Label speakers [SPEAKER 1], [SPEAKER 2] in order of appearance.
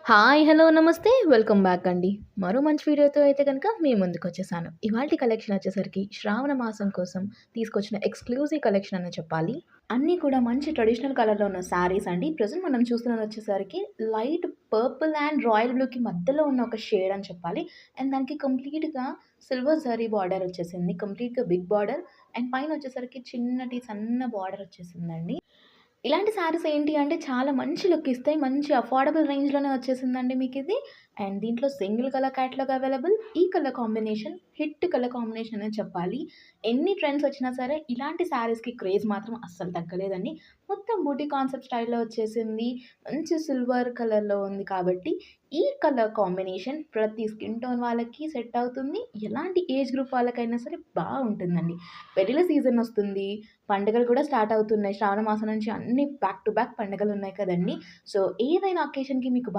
[SPEAKER 1] Hi! Hello! నమస్తే. Welcome back అండి. మరో మంచి వీడియోతో అయితే గనక మీ ముందుకొచ్చేసాను. ఇవాల్టి కలెక్షన్ వచ్చేసరికి శ్రావణ మాసం కోసం తీసుకొచ్చిన ఎక్స్‌క్లూజివ్ కలెక్షన్ అనే చెప్పాలి. అన్నీ కూడా మంచి ట్రెడిషనల్ కలర్‌లో ఉన్న శారీస్ అండి. ప్రెజెంట్ మనం చూస్తున్నది వచ్చేసరికి లైట్ పర్పుల్ అండ్ రాయల్ బ్లూకి మధ్యలో ఉన్న ఒక షేడ్ అని చెప్పాలి. అండ్ దానికి కంప్లీట్‌గా సిల్వర్ జరీ బార్డర్ వచ్చేసింది. కంప్లీట్‌గా బిగ్ బార్డర్ అండ్ పైన వచ్చేసరికి చిన్నటి సన్న బార్డర్ వచ్చేసిందండి. ఇలాంటి శారీస్ ఏంటి అంటే చాలా మంచి లుక్ ఇస్తాయి. మంచి అఫోర్డబుల్ రేంజ్‌లోనే వచ్చేసిందండి మీకిది. అండ్ దీంట్లో సింగిల్ కలర్ క్యాటలాగ్ అవైలబుల్. ఈ colour combination hit colour combination అనే చెప్పాలి. ఎన్ని ట్రెండ్స్ వచ్చినా సరే ఇలాంటి శారీస్‌కి క్రేజ్ మాత్రం అస్సలు తగ్గలేదండి. మొత్తం బూటీ కాన్సెప్ట్ స్టైల్‌లో వచ్చేసింది. మంచి సిల్వర్ కలర్‌లో ఉంది కాబట్టి ఈ కలర్ కాంబినేషన్ ప్రతి స్కిన్ టోన్ వాళ్ళకి సెట్ అవుతుంది. ఎలాంటి ఏజ్ గ్రూప్ వాళ్ళకైనా సరే బావుంటుందండి. పెళ్ళిళ్ళ సీజన్ వస్తుంది. పండుగలు కూడా స్టార్ట్ అవుతున్నాయి. శ్రావణ మాసం నుంచి అన్నీ బ్యాక్ టు బ్యాక్ పండుగలున్నాయి కదండీ! సో, ఏదైనా అకేషన్‌కి మీకు